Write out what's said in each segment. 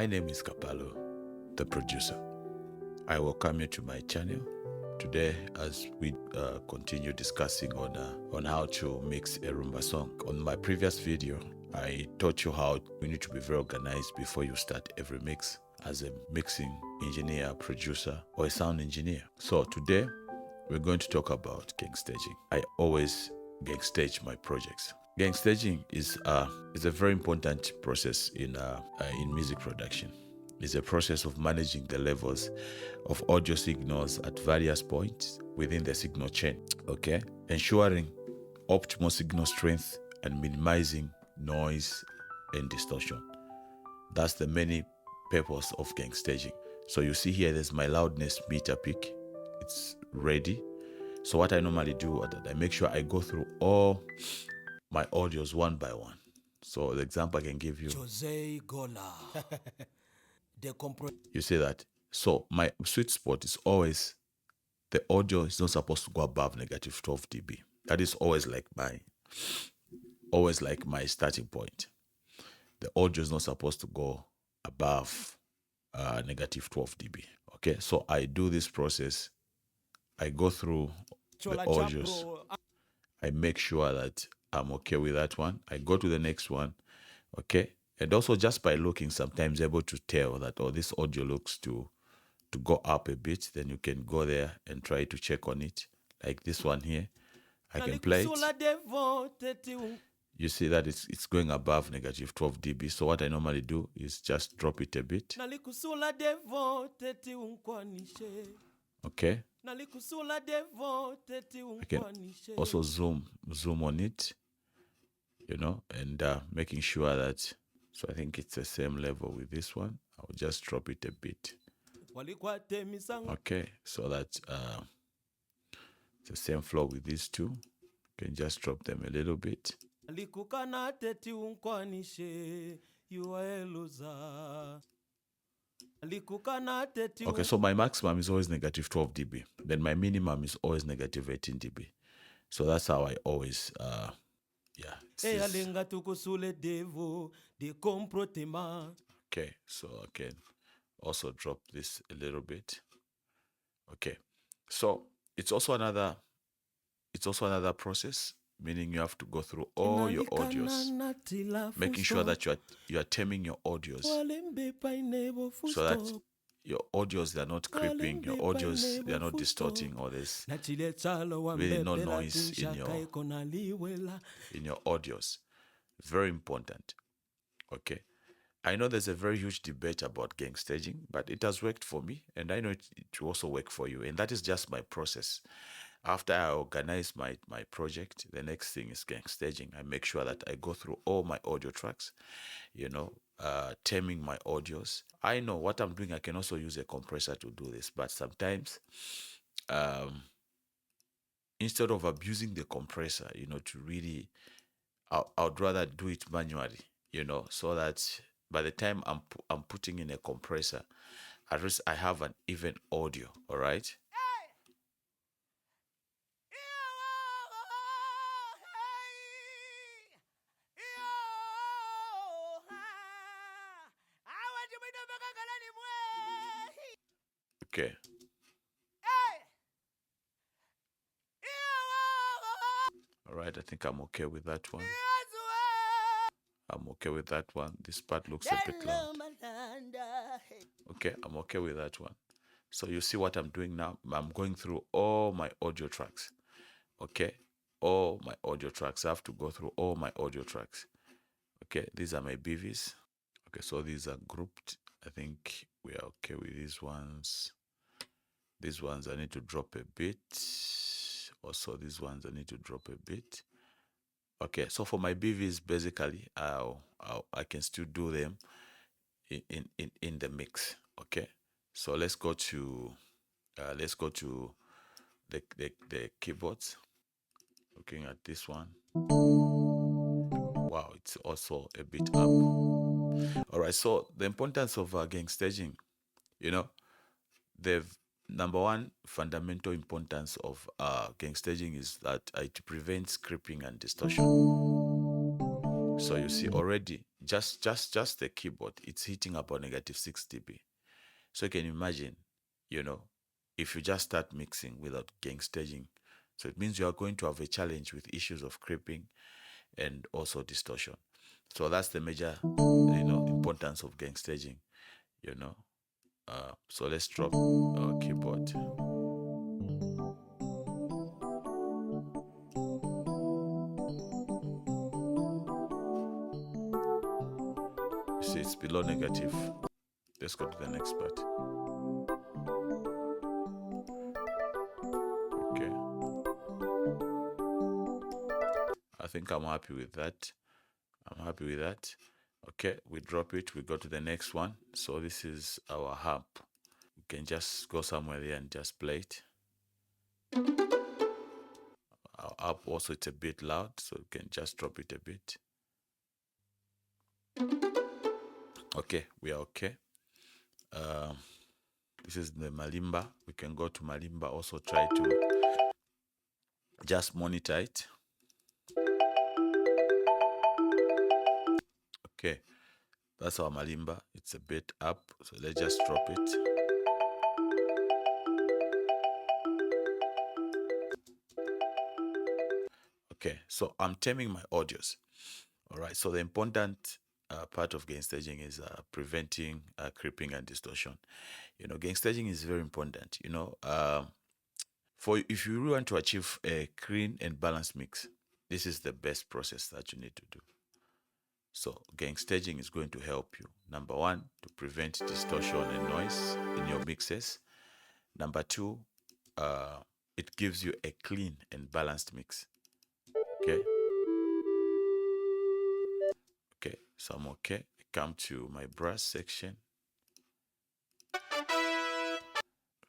My name is Kapalo, the producer. I welcome you to my channel today as we continue discussing on how to mix a Rhumba song. On my previous video, I taught you how you need to be very organized before you start every mix as a mixing engineer, producer, or a sound engineer. So today, we're going to talk about gang staging. I always gang stage my projects. Gang staging is a very important process in music production. It's a process of managing the levels of audio signals at various points within the signal chain, okay? Ensuring optimal signal strength and minimizing noise and distortion. That's the main purpose of gang staging. So you see here, there's my loudness meter pick. It's ready. So what I normally do, I make sure I go through all my audios one by one. So the example I can give you, Jose Gola. you see that. So my sweet spot is always, the audio is not supposed to go above negative 12 dB. That is always like my starting point. The audio is not supposed to go above negative 12 dB. Okay, so I do this process. I go through the audios. I make sure that I'm okay with that one. I go to the next one, okay? And also just by looking, sometimes able to tell that, oh, this audio looks to go up a bit, then you can go there and try to check on it. Like this one here, I can play it. You see that it's going above negative 12 dB. So what I normally do is just drop it a bit. Okay. I can also zoom on it, you know, and making sure that, so I think it's the same level with this one. I'll just drop it a bit. Okay, so that it's the same flow with these two. You can just drop them a little bit. Okay, so my maximum is always negative 12 dB. Then my minimum is always negative 18 dB. So that's how I always, okay, so I can also drop this a little bit. Okay, so it's also another process, meaning you have to go through all your audios, making sure that you are taming your audios so that your audios, they're not creeping, your audios, they're not distorting, or there's really no noise in your audios. Very important. Okay. I know there's a very huge debate about gang staging, but it has worked for me, and I know it will also work for you. And that is just my process. After I organize my project, the next thing is gang staging. I make sure that I go through all my audio tracks, you know, taming my audios. I know what I'm doing. I can also use a compressor to do this, but sometimes instead of abusing the compressor, you know, to really, I'd rather do it manually, you know, so that by the time I'm putting in a compressor, at least I have an even audio, all right? Okay. All right, I think I'm okay with that one. I'm okay with that one. This part looks a bit loud. Okay, I'm okay with that one. So you see what I'm doing now? I'm going through all my audio tracks. Okay, all my audio tracks. I have to go through all my audio tracks. Okay, these are my BVs. Okay, so these are grouped. I think we are okay with these ones. These ones I need to drop a bit. Also, these ones I need to drop a bit. Okay, so for my BVs, basically, I can still do them in the mix. Okay, so let's go to the keyboards. Looking at this one. Wow, it's also a bit up. All right, so the importance of gang staging, you know, the number one fundamental importance of gang staging is that it prevents creeping and distortion. So you see already, just the keyboard, it's hitting about negative 6 dB. So you can imagine, you know, if you just start mixing without gain staging, so it means you are going to have a challenge with issues of creeping and also distortion. So that's the major, importance of gain staging, you know. So let's drop our keyboard. You see, it's below negative. Let's go to the next part. Okay. I think I'm happy with that. I'm happy with that. Okay, we drop it. We go to the next one. So this is our harp. We can just go somewhere there and just play it. Our harp also, it's a bit loud, so we can just drop it a bit. Okay, we are okay. This is the marimba. We can go to marimba. Also try to just monitor it. Okay, that's our marimba. It's a bit up, so let's just drop it. Okay, so I'm taming my audios. All right, so the important part of gain staging is preventing creeping and distortion. Gain staging is very important. For if you really want to achieve a clean and balanced mix, this is the best process that you need to do. So gain staging is going to help you. Number one, to prevent distortion and noise in your mixes. Number two, it gives you a clean and balanced mix. Okay. Okay, so I'm okay. I come to my brass section.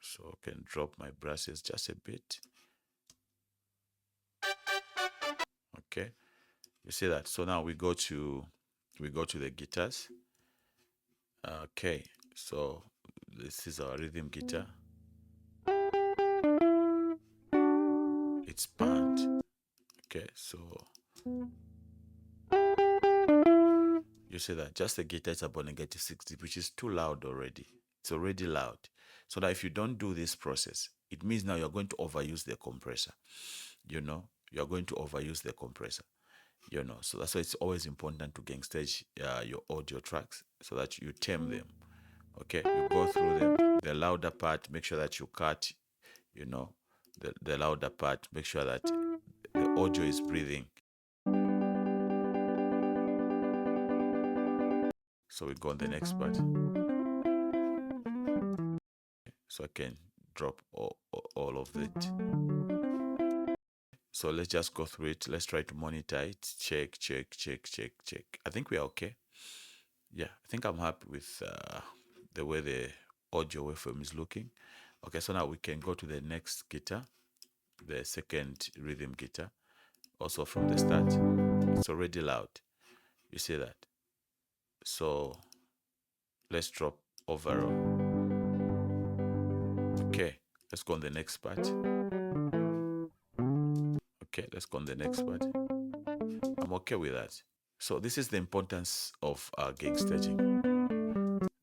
So I can drop my brushes just a bit. Okay, you see that. So now we go to the guitars. Okay, so this is our rhythm guitar. It's band. Okay, so you see that just the guitar is about negative 60, which is too loud already. It's already loud. So that if you don't do this process, it means now you're going to overuse the compressor. You're going to overuse the compressor. So that's why it's always important to gain stage your audio tracks so that you tame them. Okay, you go through them. The louder part, make sure that you cut, the louder part, make sure that the audio is breathing. So we go on the next part. So I can drop all of it. So let's just go through it. Let's try to monitor it. Check. I think we are okay. Yeah, I think I'm happy with the way the audio waveform is looking. Okay, so now we can go to the next guitar, the second rhythm guitar. Also from the start, it's already loud. You see that? So let's drop overall. Okay, let's go on the next part. Okay, let's go on the next part. I'm okay with that. So this is the importance of gain staging.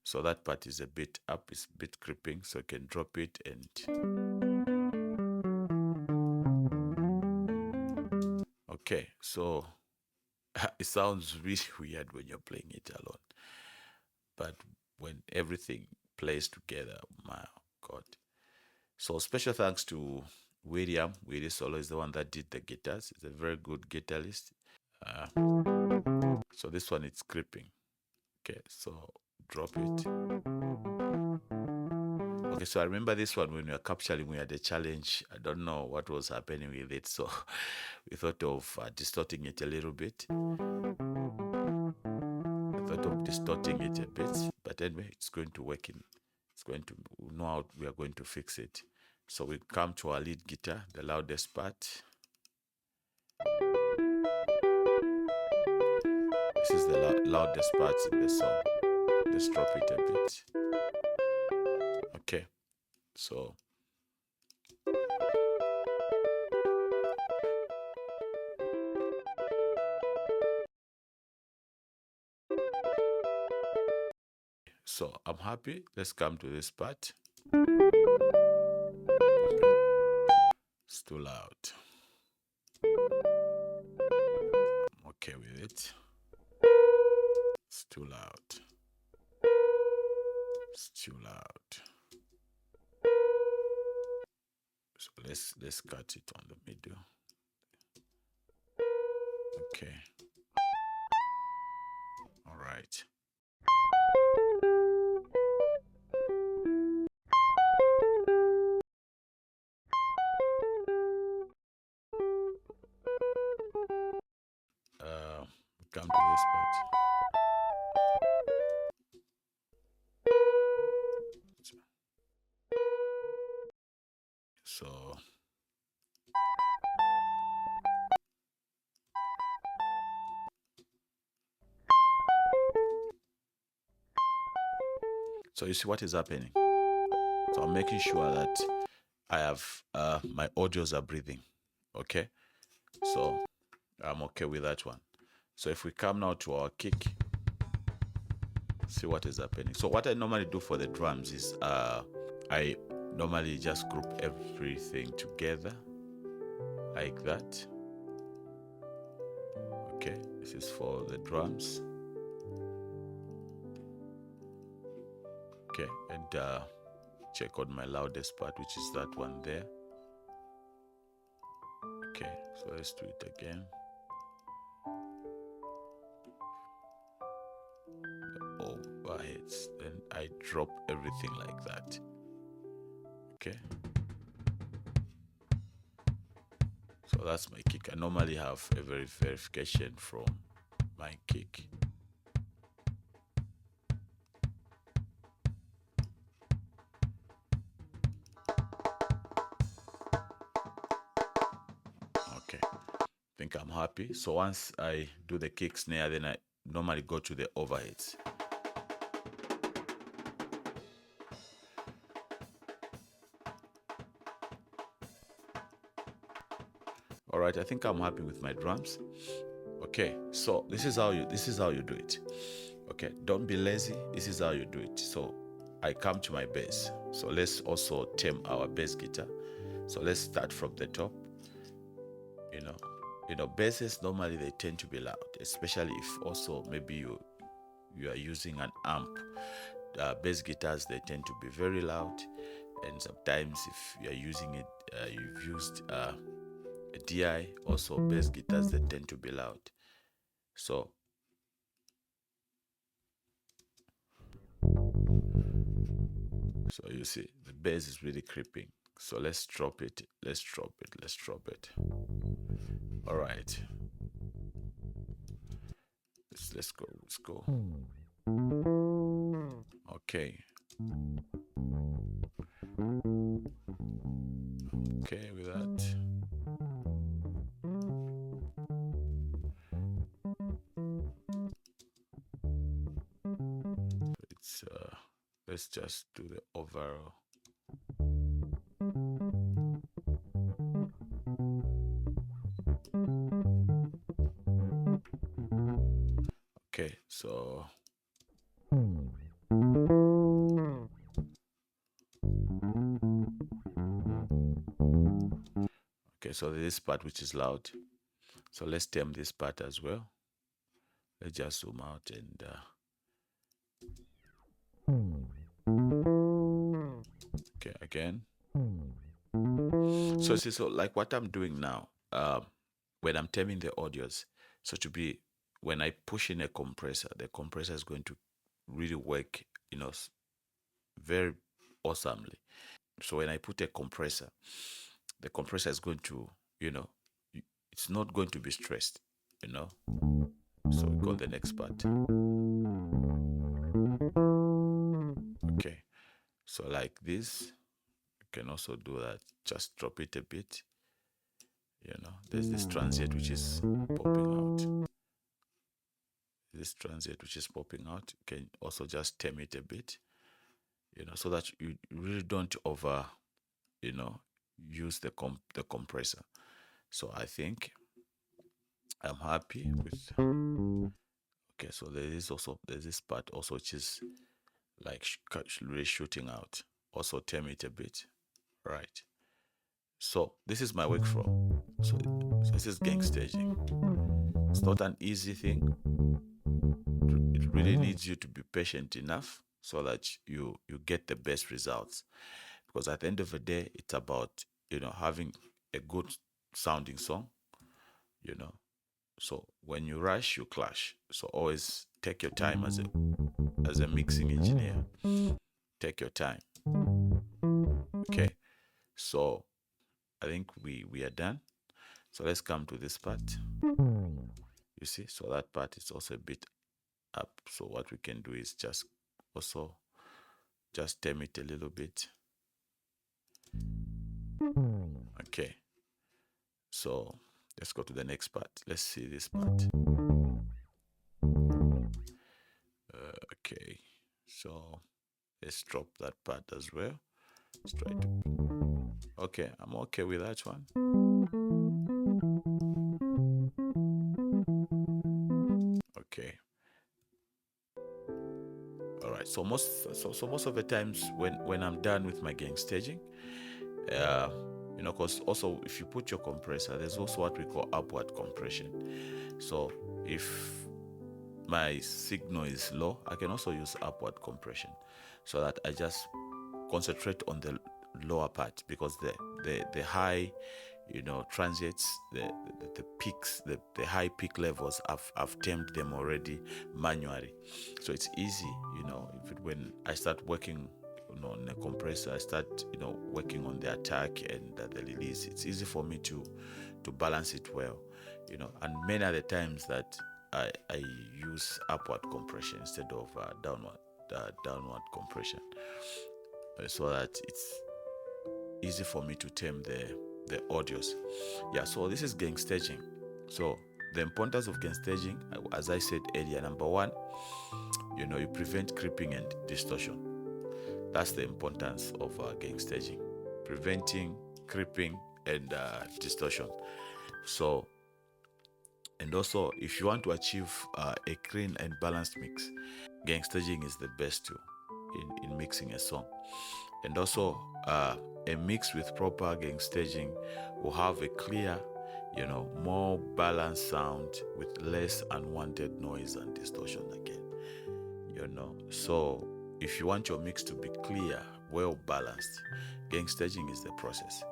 So that part is a bit up, it's a bit creeping, so I can drop it and okay, so it sounds really weird when you're playing it alone. But when everything plays together, my God. So special thanks to William. Willie Solo is the one that did the guitars. He's a very good guitarist. So this one, it's creeping. Okay, so drop it. Okay, so I remember this one when we were capturing, we had a challenge. I don't know what was happening with it, so we thought of distorting it a little bit. But anyway, it's going to work in. It's going to know how we are going to fix it. So we come to our lead guitar, the loudest part. This is the loudest part in the song. Let's drop it a bit. Okay, so So I'm happy. Let's come to this part. It's too loud. I'm okay with it. It's too loud. It's too loud. So let's cut it on the middle. Okay. All right. Come to this part. So you see what is happening. So I'm making sure that I have my audios are breathing. Okay. So I'm okay with that one. So if we come now to our kick, see what is happening. So what I normally do for the drums is I normally just group everything together like that. Okay, this is for the drums. Okay, and check on my loudest part, which is that one there. Okay, so let's do it again. The overheads, then I drop everything like that. Okay. So that's my kick. I normally have a verification from my kick. Okay, I think I'm happy. So once I do the kick snare, then I normally go to the overheads. All right, I think I'm happy with my drums. Okay, so this is how you do it. Okay, don't be lazy. This is how you do it. So I come to my bass. So let's also tame our bass guitar. So let's start from the top. Basses normally they tend to be loud, especially if also maybe you are using an amp. Bass guitars they tend to be very loud, and sometimes if you are using it, you've used a DI, also bass guitars they tend to be loud. So you see the bass is really creeping. So let's drop it. Let's drop it. All right. Let's go. Okay. Okay with that. It's let's just do the overall. Okay, so this part which is loud. So let's tame this part as well. Let's just zoom out and okay, again. So like what I'm doing now, when I'm taming the audios, so to be when I push in a compressor, the compressor is going to really work, very awesomely. So when I put a compressor, the compressor is going to, it's not going to be stressed, So we go to the next part. Okay, so like this, you can also do that. Just drop it a bit. There's this transient which is popping out. This transient which is popping out. You can also just tame it a bit, so that you really don't over, use the compressor. So I think I'm happy with. Okay, so there's this part also which is like really shooting out. Also tame it a bit, right? So this is my workflow. So this is gang staging. It's not an easy thing. It really needs you to be patient enough so that you get the best results. Because at the end of the day, it's about having a good sounding song. You know, so when you rush, you clash. So always take your time as a mixing engineer. Take your time. Okay. So I think we are done. So let's come to this part. You see, so that part is also a bit up. So what we can do is just also just tame it a little bit. Okay. So let's go to the next part. Let's see this part. Okay. So let's drop that part as well. Let's try to. Okay, I'm okay with that one. Okay. All right. So most of the times when I'm done with my gang staging, because also if you put your compressor, there's also what we call upward compression. So if my signal is low, I can also use upward compression, so that I just concentrate on the lower part, because the high transients, the peaks, the high peak levels, I've tamed them already manually. So it's easy, when I start working on the compressor, I start working on the attack and the release. It's easy for me to balance it well, and many other times that I use upward compression instead of downward compression, so that it's easy for me to tame the audios. Yeah, so this is gang staging. So the importance of gang staging, as I said earlier, number one, you prevent creeping and distortion. That's the importance of gang staging, preventing creeping and distortion. So, and also, if you want to achieve a clean and balanced mix, gang staging is the best tool in mixing a song. And also, a mix with proper gang staging will have a clear, more balanced sound with less unwanted noise and distortion again. So if you want your mix to be clear, well balanced, gang staging is the process.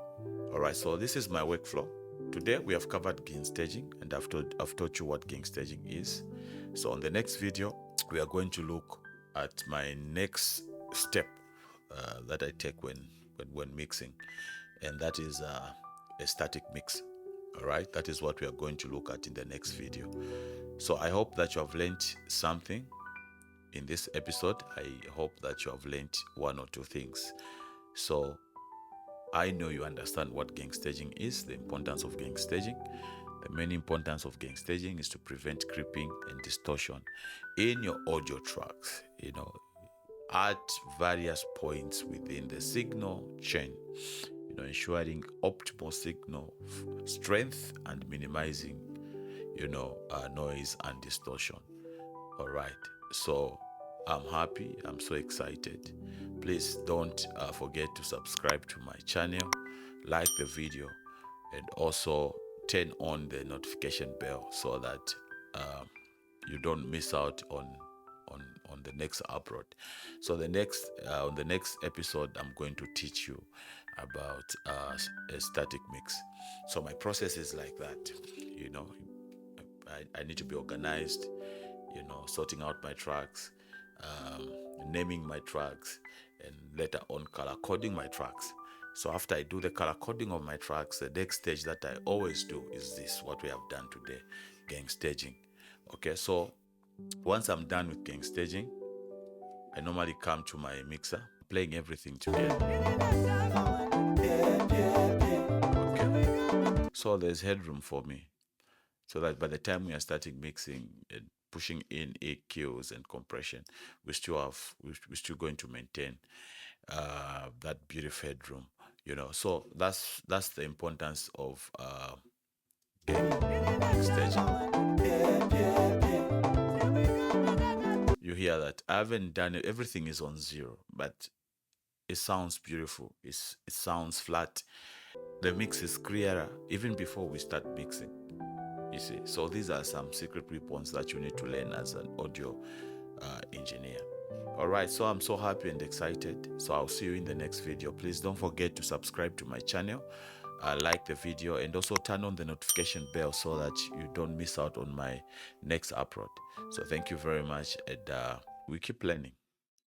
All right, so this is my workflow. Today we have covered gang staging, and I've taught you what gang staging is. So on the next video, we are going to look at my next step that I take when mixing, and that is a static mix. All right, that is what we are going to look at in the next video. So I hope that you have learned something in this episode. I hope that you have learned one or two things. So I know you understand what gang staging is, the importance of gang staging. The main importance of gang staging is to prevent creeping and distortion in your audio tracks, at various points within the signal chain, ensuring optimal signal strength and minimizing, noise and distortion. All right. So I'm happy. I'm so excited. Please don't forget to subscribe to my channel, like the video, and also turn on the notification bell so that you don't miss out on the next upload. So on the next episode, I'm going to teach you about a static mix. So my process is like that. I need to be organized, sorting out my tracks, naming my tracks, and later on color coding my tracks. So after I do the color coding of my tracks, the next stage that I always do is this, what we have done today, gang staging. Okay, so once I'm done with gang staging, I normally come to my mixer, playing everything together. Okay. So there's headroom for me, so that by the time we are starting mixing and pushing in EQs and compression, we're still going to maintain that beautiful headroom. So that's the importance of gang staging. you hear that I haven't done it. Everything is on 0, but it sounds beautiful. It sounds flat. The mix is clearer even before we start mixing. You see, so these are some secret weapons that you need to learn as an audio engineer. All right, so I'm so happy and excited. So I'll see you in the next video. Please don't forget to subscribe to my channel, like the video, and also turn on the notification bell so that you don't miss out on my next upload. So thank you very much, and we keep learning.